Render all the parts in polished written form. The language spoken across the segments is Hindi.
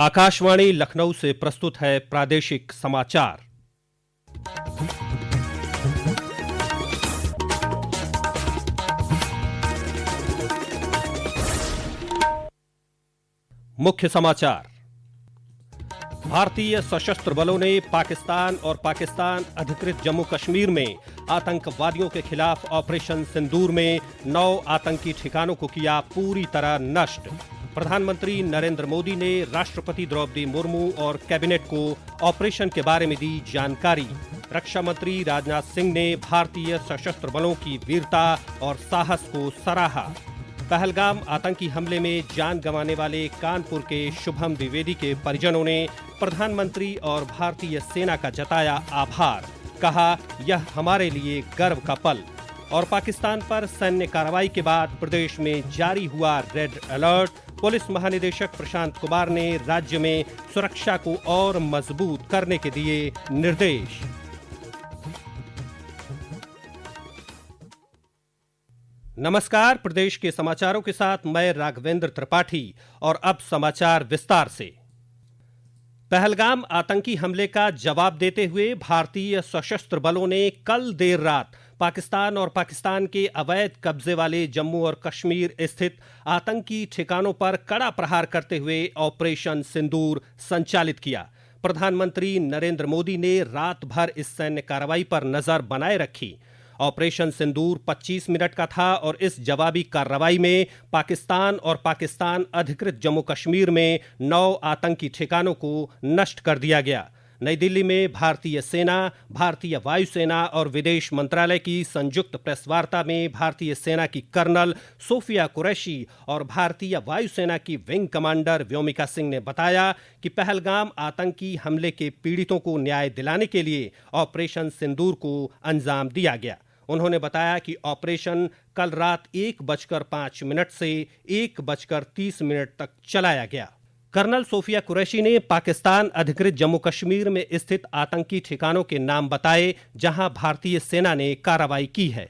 आकाशवाणी लखनऊ से प्रस्तुत है प्रादेशिक समाचार। मुख्य समाचार। भारतीय सशस्त्र बलों ने पाकिस्तान और पाकिस्तान अधिकृत जम्मू कश्मीर में आतंकवादियों के खिलाफ ऑपरेशन सिंदूर में 9 आतंकी ठिकानों को किया पूरी तरह नष्ट। प्रधानमंत्री नरेंद्र मोदी ने राष्ट्रपति द्रौपदी मुर्मू और कैबिनेट को ऑपरेशन के बारे में दी जानकारी। रक्षा मंत्री राजनाथ सिंह ने भारतीय सशस्त्र बलों की वीरता और साहस को सराहा। पहलगाम आतंकी हमले में जान गंवाने वाले कानपुर के शुभम द्विवेदी के परिजनों ने प्रधानमंत्री और भारतीय सेना का जताया आभार। कहा, यह हमारे लिए गर्व का पल। और पाकिस्तान पर सैन्य कार्रवाई के बाद प्रदेश में जारी हुआ रेड अलर्ट। पुलिस महानिदेशक प्रशांत कुमार ने राज्य में सुरक्षा को और मजबूत करने के दिए निर्देश। नमस्कार, प्रदेश के समाचारों के साथ मैं राघवेंद्र त्रिपाठी। और अब समाचार विस्तार से। पहलगाम आतंकी हमले का जवाब देते हुए भारतीय सशस्त्र बलों ने कल देर रात पाकिस्तान और पाकिस्तान के अवैध कब्जे वाले जम्मू और कश्मीर स्थित आतंकी ठिकानों पर कड़ा प्रहार करते हुए ऑपरेशन सिंदूर संचालित किया। प्रधानमंत्री नरेंद्र मोदी ने रात भर इस सैन्य कार्रवाई पर नजर बनाए रखी। ऑपरेशन सिंदूर 25 मिनट का था और इस जवाबी कार्रवाई में पाकिस्तान और पाकिस्तान अधिकृत जम्मू कश्मीर में 9 आतंकी ठिकानों को नष्ट कर दिया गया। नई दिल्ली में भारतीय सेना, भारतीय वायुसेना और विदेश मंत्रालय की संयुक्त प्रेस वार्ता में भारतीय सेना की कर्नल सोफिया कुरैशी और भारतीय वायुसेना की विंग कमांडर व्योमिका सिंह ने बताया कि पहलगाम आतंकी हमले के पीड़ितों को न्याय दिलाने के लिए ऑपरेशन सिंदूर को अंजाम दिया गया। उन्होंने बताया कि ऑपरेशन कल रात 1:05 से 1:30 तक चलाया गया। कर्नल सोफिया कुरैशी ने पाकिस्तान अधिकृत जम्मू कश्मीर में स्थित आतंकी ठिकानों के नाम बताए जहां भारतीय सेना ने कार्रवाई की है।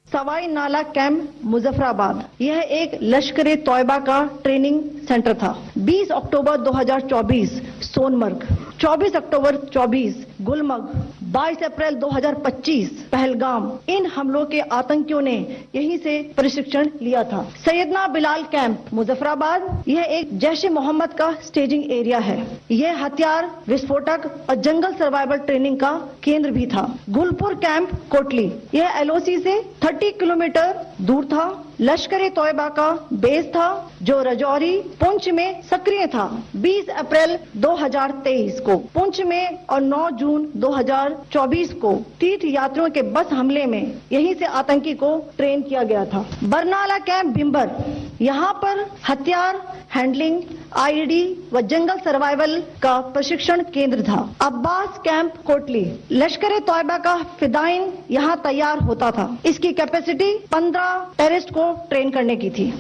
सवाई नाला कैंप मुजफ्फराबाद, यह एक लश्कर-ए तौयबा का ट्रेनिंग सेंटर था। 20 अक्टूबर 2024 सोनमर्ग, 24 अक्टूबर 24 गुलमर्ग, 22 अप्रैल 2025 पहलगाम। इन हमलों के आतंकियों ने यहीं से प्रशिक्षण लिया था। सैयदना बिलाल कैंप मुजफ्फराबाद, यह एक जैश-ए मोहम्मद का स्टेजिंग एरिया है। यह हथियार, विस्फोटक और जंगल सर्वाइवल ट्रेनिंग का केंद्र भी था। गुलपुर कैंप कोटली, यह एलओसी से 30 किलोमीटर दूर था। लश्कर-ए तौयबा का बेस था जो रजौरी, पुंछ में सक्रिय था। 20 अप्रैल 2023 को पुंछ में और 9 जून 2024 को तीर्थ यात्रियों के बस हमले में यहीं से आतंकी को ट्रेन किया गया था। बरनाला कैंप भिम्बर, यहाँ पर हथियार हैंडलिंग, आईईडी व जंगल सर्वाइवल का प्रशिक्षण केंद्र था। अब्बास कैंप कोटली, लश्कर-ए तौयबा का फिदाइन यहाँ तैयार होता था। इसकी कैपेसिटी 15 टेररिस्ट को ट्रेन करने की थी।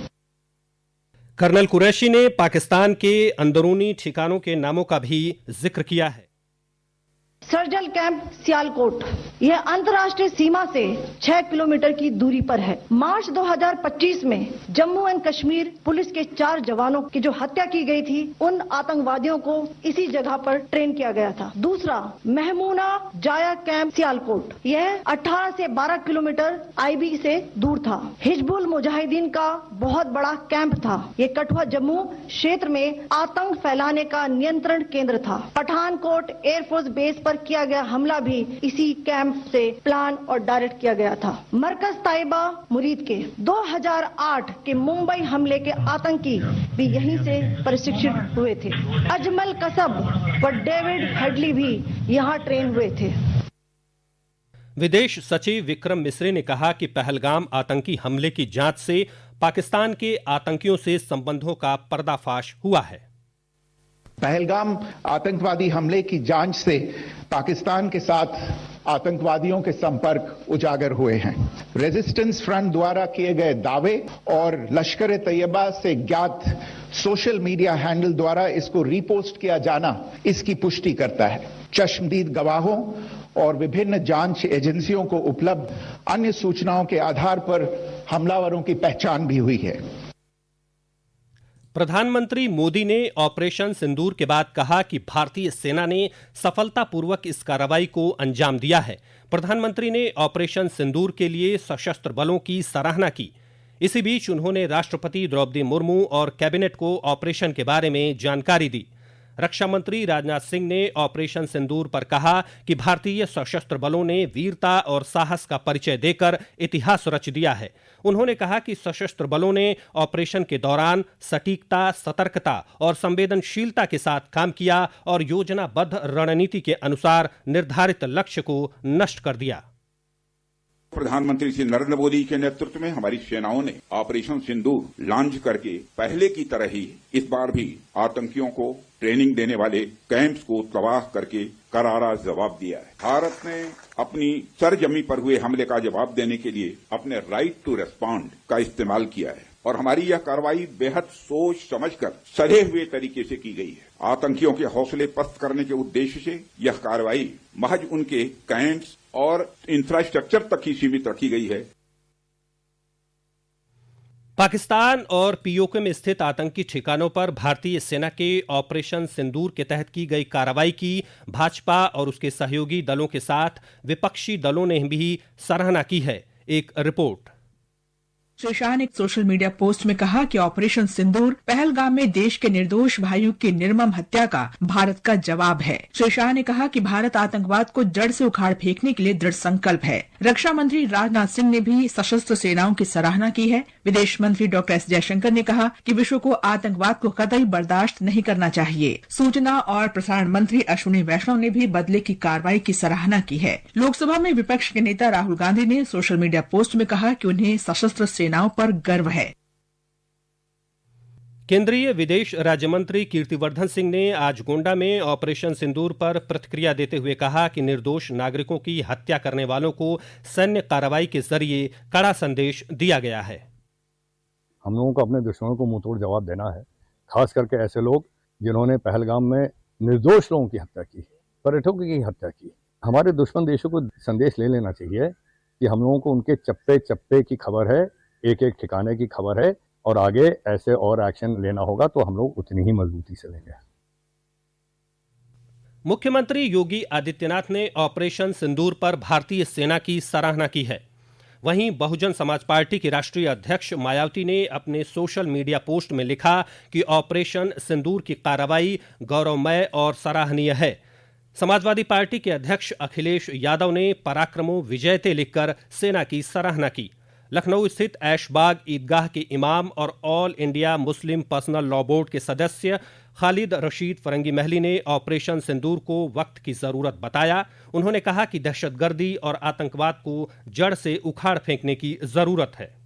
कर्नल कुरैशी ने पाकिस्तान के अंदरूनी ठिकानों के नामों का भी जिक्र किया है। सर्जल कैंप सियालकोट, यह अंतर्राष्ट्रीय सीमा से 6 किलोमीटर की दूरी पर है। मार्च 2025 में जम्मू एंड कश्मीर पुलिस के 4 जवानों की जो हत्या की गई थी, उन आतंकवादियों को इसी जगह पर ट्रेन किया गया था। दूसरा, महमूना जाया कैंप सियालकोट, यह 18 से 12 किलोमीटर आईबी से दूर था। हिजबुल मुजाहिदीन का बहुत बड़ा कैंप था। ये कठुआ जम्मू क्षेत्र में आतंक फैलाने का नियंत्रण केंद्र था। पठानकोट एयरफोर्स बेस पर किया गया हमला भी इसी कैंप से प्लान और डायरेक्ट किया गया था। मरकज ताइबा मुरीद के 2008 के मुंबई हमले के आतंकी भी यहीं से प्रशिक्षित हुए थे। अजमल कसब व डेविड हेडली भी यहाँ ट्रेन हुए थे। विदेश सचिव विक्रम मिस्री ने कहा कि पहलगाम आतंकी हमले की जांच से पाकिस्तान के आतंकियों से संबंधों का पर्दाफाश हुआ है। पहलगाम आतंकवादी हमले की जांच से पाकिस्तान के साथ आतंकवादियों के संपर्क उजागर हुए हैं। रेजिस्टेंस फ्रंट द्वारा किए गए दावे और लश्कर ए तैयबा से ज्ञात सोशल मीडिया हैंडल द्वारा इसको रीपोस्ट किया जाना इसकी पुष्टि करता है। चश्मदीद गवाहों और विभिन्न जांच एजेंसियों को उपलब्ध अन्य सूचनाओं के आधार पर हमलावरों की पहचान भी हुई है। प्रधानमंत्री मोदी ने ऑपरेशन सिंदूर के बाद कहा कि भारतीय सेना ने सफलतापूर्वक इस कार्रवाई को अंजाम दिया है। प्रधानमंत्री ने ऑपरेशन सिंदूर के लिए सशस्त्र बलों की सराहना की। इसी बीच उन्होंने राष्ट्रपति द्रौपदी मुर्मू और कैबिनेट को ऑपरेशन के बारे में जानकारी दी। रक्षा मंत्री राजनाथ सिंह ने ऑपरेशन सिंदूर पर कहा कि भारतीय सशस्त्र बलों ने वीरता और साहस का परिचय देकर इतिहास रच दिया है। उन्होंने कहा कि सशस्त्र बलों ने ऑपरेशन के दौरान सटीकता, सतर्कता और संवेदनशीलता के साथ काम किया और योजनाबद्ध रणनीति के अनुसार निर्धारित लक्ष्य को नष्ट कर दिया। प्रधानमंत्री श्री नरेंद्र मोदी के नेतृत्व में हमारी सेनाओं ने ऑपरेशन सिंदूर लॉन्च करके पहले की तरह ही इस बार भी आतंकियों को ट्रेनिंग देने वाले कैंप्स को तबाह करके करारा जवाब दिया है। भारत ने अपनी सरजमी पर हुए हमले का जवाब देने के लिए अपने राइट टू रेस्पॉन्ड का इस्तेमाल किया है और हमारी यह कार्रवाई बेहद सोच समझकर सधे हुए तरीके से की गई है। आतंकियों के हौसले पस्त करने के उद्देश्य से यह कार्रवाई महज उनके कैंप्स और इंफ्रास्ट्रक्चर तक ही सीमित रखी गई है। पाकिस्तान और पीओके में स्थित आतंकी ठिकानों पर भारतीय सेना के ऑपरेशन सिंदूर के तहत की गई कार्रवाई की भाजपा और उसके सहयोगी दलों के साथ विपक्षी दलों ने भी सराहना की है। एक रिपोर्ट। श्री शाह ने एक सोशल मीडिया पोस्ट में कहा कि ऑपरेशन सिंदूर पहलगाम में देश के निर्दोष भाइयों की निर्मम हत्या का भारत का जवाब है। श्री शाह ने कहा कि भारत आतंकवाद को जड़ से उखाड़ फेंकने के लिए दृढ़ संकल्प है। रक्षा मंत्री राजनाथ सिंह ने भी सशस्त्र सेनाओं की सराहना की है। विदेश मंत्री डॉक्टर एस जयशंकर ने कहा कि विश्व को आतंकवाद को कतई बर्दाश्त नहीं करना चाहिए। सूचना और प्रसारण मंत्री अश्विनी वैष्णव ने भी बदले की कार्रवाई की सराहना की है। लोकसभा में विपक्ष के नेता राहुल गांधी ने सोशल मीडिया पोस्ट में कहा कि उन्हें सशस्त्र सेनाओं पर गर्व है। केंद्रीय विदेश राज्य मंत्री कीर्तिवर्धन सिंह ने आज गोंडा में ऑपरेशन सिंदूर पर प्रतिक्रिया देते हुए कहा कि निर्दोष नागरिकों की हत्या करने वालों को सैन्य कार्रवाई के जरिए कड़ा संदेश दिया गया है। हम लोगों को अपने दुश्मनों को मुंहतोड़ जवाब देना है, खास करके ऐसे लोग जिन्होंने पहलगाम में निर्दोष लोगों की हत्या की, पर्यटकों की हत्या की। हमारे दुश्मन देशों को संदेश ले लेना चाहिए कि हम लोगों को उनके चप्पे चप्पे की खबर है, एक एक ठिकाने की खबर है और आगे ऐसे और एक्शन लेना होगा तो हम लोग उतनी ही मजबूती से लेंगे। मुख्यमंत्री योगी आदित्यनाथ ने ऑपरेशन सिंदूर पर भारतीय सेना की सराहना की है। वहीं बहुजन समाज पार्टी की राष्ट्रीय अध्यक्ष मायावती ने अपने सोशल मीडिया पोस्ट में लिखा कि ऑपरेशन सिंदूर की कार्रवाई गौरवमय और सराहनीय है। समाजवादी पार्टी के अध्यक्ष अखिलेश यादव ने पराक्रमो विजयते लिखकर सेना की सराहना की। लखनऊ स्थित ऐशबाग ईदगाह के इमाम और all India Muslim personal law board के सदस्य खालिद रशीद फरंगी महली ने ऑपरेशन सिंदूर को वक्त की जरूरत बताया। उन्होंने कहा कि दहशतगर्दी और आतंकवाद को जड़ से उखाड़ फेंकने की जरूरत है।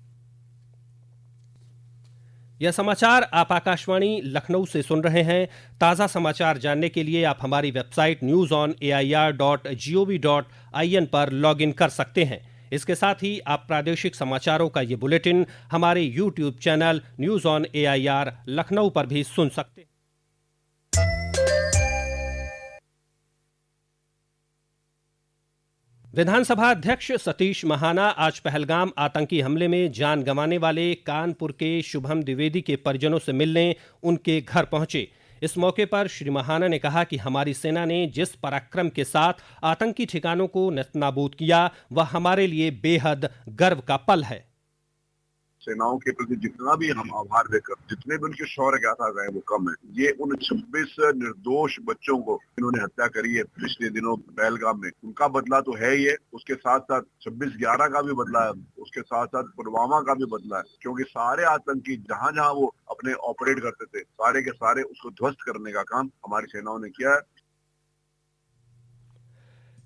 यह समाचार आप आकाशवाणी लखनऊ से सुन रहे हैं। ताजा समाचार जानने के लिए आप हमारी वेबसाइट newsonair.gov.in पर लॉग इन कर सकते हैं। इसके साथ ही आप प्रादेशिक समाचारों का ये बुलेटिन हमारे YouTube channel news on AIR Lucknow पर भी सुन सकते हैं। विधानसभा अध्यक्ष सतीश महाना आज पहलगाम आतंकी हमले में जान गंवाने वाले कानपुर के शुभम द्विवेदी के परिजनों से मिलने उनके घर पहुंचे। इस मौके पर श्री महाना ने कहा कि हमारी सेना ने जिस पराक्रम के साथ आतंकी ठिकानों को नेस्तनाबूद किया वह हमारे लिए बेहद गर्व का पल है। सेनाओं के प्रति जितना भी हम आभार देकर जितने भी उनके शौर्य गाथा गए वो कम है। ये उन 26 निर्दोष बच्चों को इन्होंने हत्या करी है पिछले दिनों पहलगाम में, उनका बदला तो है ही है। उसके साथ साथ 26/11 का भी बदला है, उसके साथ साथ पुलवामा का भी बदला है, क्योंकि सारे आतंकी जहां जहां वो अपने ऑपरेट करते थे सारे के सारे उसको ध्वस्त करने का काम हमारी सेनाओं ने किया है।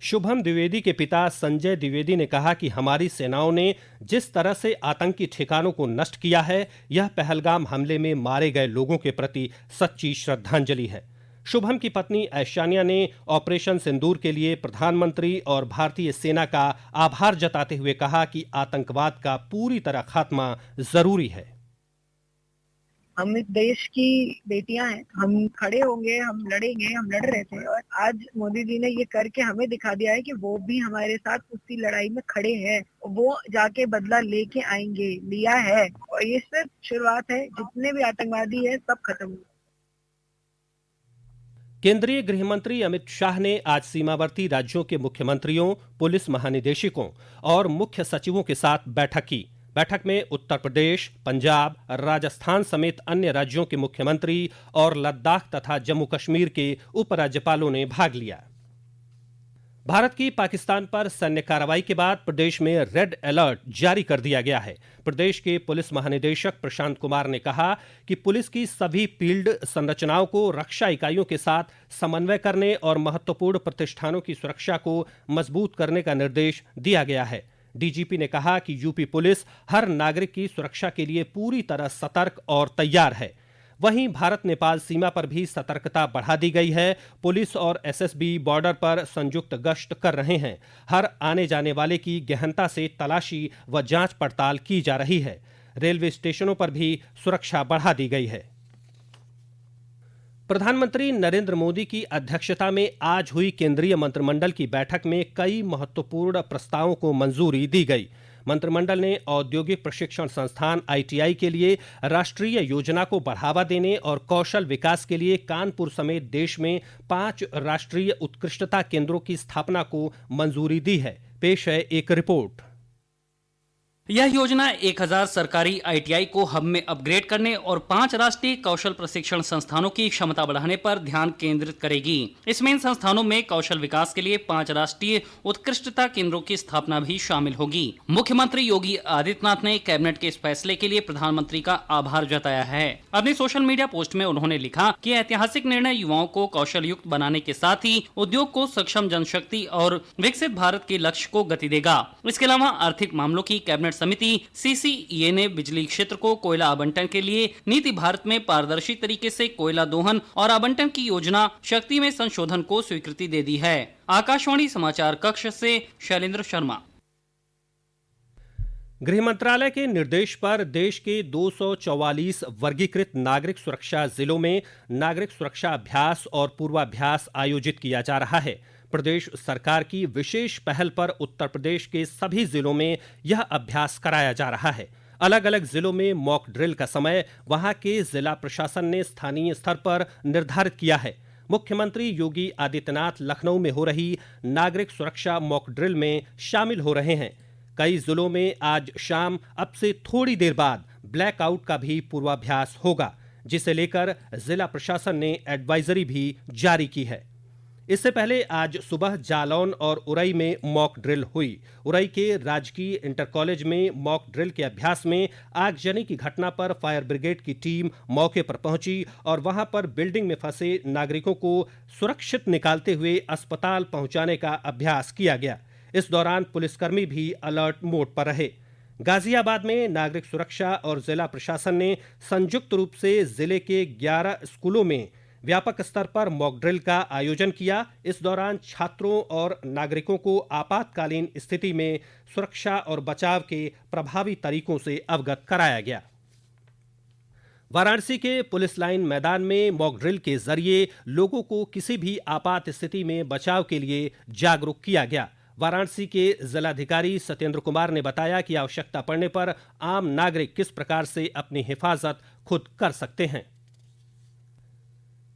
शुभम द्विवेदी के पिता संजय द्विवेदी ने कहा कि हमारी सेनाओं ने जिस तरह से आतंकी ठिकानों को नष्ट किया है यह पहलगाम हमले में मारे गए लोगों के प्रति सच्ची श्रद्धांजलि है। शुभम की पत्नी ऐशानिया ने ऑपरेशन सिंदूर के लिए प्रधानमंत्री और भारतीय सेना का आभार जताते हुए कहा कि आतंकवाद का पूरी तरह खात्मा जरूरी है। हम इस देश की बेटियां हैं, हम खड़े होंगे, हम लड़ेंगे, हम लड़ रहे थे और आज मोदी जी ने ये करके हमें दिखा दिया है कि वो भी हमारे साथ उसी लड़ाई में खड़े हैं, वो जाके बदला लेके आएंगे, लिया है और ये सिर्फ शुरुआत है। जितने भी आतंकवादी है सब खत्म हुए। केंद्रीय गृह मंत्री अमित शाह ने आज सीमावर्ती राज्यों के मुख्यमंत्रियों, पुलिस महानिदेशकों और मुख्य सचिवों के साथ बैठक की। बैठक में उत्तर प्रदेश, पंजाब, राजस्थान समेत अन्य राज्यों के मुख्यमंत्री और लद्दाख तथा जम्मू कश्मीर के उपराज्यपालों ने भाग लिया। भारत की पाकिस्तान पर सैन्य कार्रवाई के बाद प्रदेश में रेड अलर्ट जारी कर दिया गया है। प्रदेश के पुलिस महानिदेशक प्रशांत कुमार ने कहा कि पुलिस की सभी फील्ड संरचनाओं को रक्षा इकाइयों के साथ समन्वय करने और महत्वपूर्ण प्रतिष्ठानों की सुरक्षा को मजबूत करने का निर्देश दिया गया है। डीजीपी ने कहा कि यूपी पुलिस हर नागरिक की सुरक्षा के लिए पूरी तरह सतर्क और तैयार है। वहीं भारत नेपाल सीमा पर भी सतर्कता बढ़ा दी गई है। पुलिस और एसएसबी बॉर्डर पर संयुक्त गश्त कर रहे हैं। हर आने जाने वाले की गहनता से तलाशी व जांच पड़ताल की जा रही है। रेलवे स्टेशनों पर भी सुरक्षा बढ़ा दी गई है। प्रधानमंत्री नरेंद्र मोदी की अध्यक्षता में आज हुई केंद्रीय मंत्रिमंडल की बैठक में कई महत्वपूर्ण प्रस्तावों को मंजूरी दी गई। मंत्रिमंडल ने औद्योगिक प्रशिक्षण संस्थान आईटीआई के लिए राष्ट्रीय योजना को बढ़ावा देने और कौशल विकास के लिए कानपुर समेत देश में 5 राष्ट्रीय उत्कृष्टता केंद्रों की स्थापना को मंजूरी दी है। पेश है एक रिपोर्ट। यह योजना 1000 सरकारी आईटीआई को हब में अपग्रेड करने और 5 राष्ट्रीय कौशल प्रशिक्षण संस्थानों की क्षमता बढ़ाने पर ध्यान केंद्रित करेगी। इसमें इन संस्थानों में कौशल विकास के लिए 5 राष्ट्रीय उत्कृष्टता केंद्रों की स्थापना भी शामिल होगी। मुख्यमंत्री योगी आदित्यनाथ ने कैबिनेट के इस फैसले के लिए प्रधानमंत्री का आभार जताया है। अपने सोशल मीडिया पोस्ट में उन्होंने लिखा कि ऐतिहासिक निर्णय युवाओं को कौशल युक्त बनाने के साथ ही उद्योग को सक्षम जनशक्ति और विकसित भारत के लक्ष्य को गति देगा। इसके अलावा आर्थिक मामलों की कैबिनेट समिति सीसीईए ने बिजली क्षेत्र को कोयला आवंटन के लिए नीति भारत में पारदर्शी तरीके से कोयला दोहन और आवंटन की योजना शक्ति में संशोधन को स्वीकृति दे दी है। आकाशवाणी समाचार कक्ष से शैलेंद्र शर्मा। गृह मंत्रालय के निर्देश पर देश के 244 वर्गीकृत नागरिक सुरक्षा जिलों में नागरिक सुरक्षा अभ्यास और पूर्वाभ्यास आयोजित किया जा रहा है। प्रदेश सरकार की विशेष पहल पर उत्तर प्रदेश के सभी जिलों में यह अभ्यास कराया जा रहा है। अलग अलग जिलों में मॉक ड्रिल का समय वहां के जिला प्रशासन ने स्थानीय स्तर पर निर्धारित किया है। मुख्यमंत्री योगी आदित्यनाथ लखनऊ में हो रही नागरिक सुरक्षा मॉक ड्रिल में शामिल हो रहे हैं। कई जिलों में आज शाम अब से थोड़ी देर बाद ब्लैकआउट का भी पूर्वाभ्यास होगा, जिसे लेकर जिला प्रशासन ने एडवाइजरी भी जारी की है। इससे पहले आज सुबह जालौन और उरई में मॉक ड्रिल हुई। उरई के राजकीय इंटर कॉलेज में मॉक ड्रिल के अभ्यास में आगजनी की घटना पर फायर ब्रिगेड की टीम मौके पर पहुंची और वहां पर बिल्डिंग में फंसे नागरिकों को सुरक्षित निकालते हुए अस्पताल पहुंचाने का अभ्यास किया गया। इस दौरान पुलिसकर्मी भी अलर्ट मोड पर रहे। गाजियाबाद में नागरिक सुरक्षा और जिला प्रशासन ने संयुक्त रूप से जिले के 11 स्कूलों में व्यापक स्तर पर मॉक ड्रिल का आयोजन किया। इस दौरान छात्रों और नागरिकों को आपातकालीन स्थिति में सुरक्षा और बचाव के प्रभावी तरीकों से अवगत कराया गया। वाराणसी के पुलिस लाइन मैदान में मॉक ड्रिल के जरिए लोगों को किसी भी आपात स्थिति में बचाव के लिए जागरूक किया गया। वाराणसी के जिलाधिकारी सत्येंद्र कुमार ने बताया कि आवश्यकता पड़ने पर आम नागरिक किस प्रकार से अपनी हिफाजत खुद कर सकते हैं।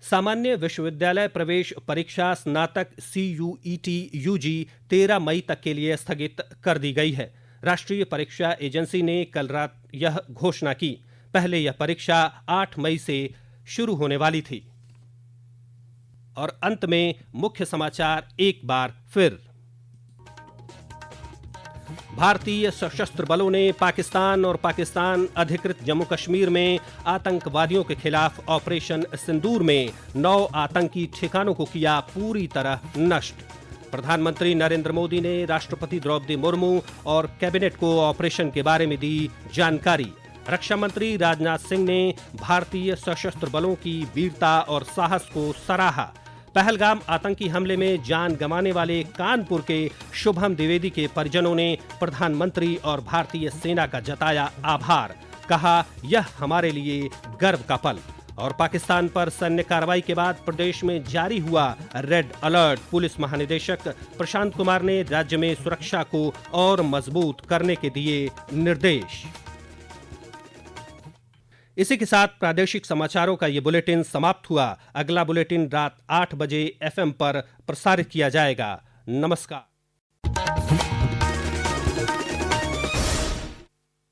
सामान्य विश्वविद्यालय प्रवेश परीक्षा स्नातक CUET UG 13 मई तक के लिए स्थगित कर दी गई है। राष्ट्रीय परीक्षा एजेंसी ने कल रात यह घोषणा की। पहले यह परीक्षा 8 मई से शुरू होने वाली थी। और अंत में मुख्य समाचार एक बार फिर। भारतीय सशस्त्र बलों ने पाकिस्तान और पाकिस्तान अधिकृत जम्मू कश्मीर में आतंकवादियों के खिलाफ ऑपरेशन सिंदूर में 9 आतंकी ठिकानों को किया पूरी तरह नष्ट। प्रधानमंत्री नरेंद्र मोदी ने राष्ट्रपति द्रौपदी मुर्मू और कैबिनेट को ऑपरेशन के बारे में दी जानकारी। रक्षा मंत्री राजनाथ सिंह ने भारतीय सशस्त्र बलों की वीरता और साहस को सराहा। पहलगाम आतंकी हमले में जान गंवाने वाले कानपुर के शुभम द्विवेदी के परिजनों ने प्रधानमंत्री और भारतीय सेना का जताया आभार। कहा, यह हमारे लिए गर्व का पल। और पाकिस्तान पर सैन्य कार्रवाई के बाद प्रदेश में जारी हुआ रेड अलर्ट। पुलिस महानिदेशक प्रशांत कुमार ने राज्य में सुरक्षा को और मजबूत करने के दिए निर्देश। इसी के साथ प्रादेशिक समाचारों का ये बुलेटिन समाप्त हुआ। अगला बुलेटिन रात 8 बजे FM पर प्रसारित किया जाएगा। नमस्कार।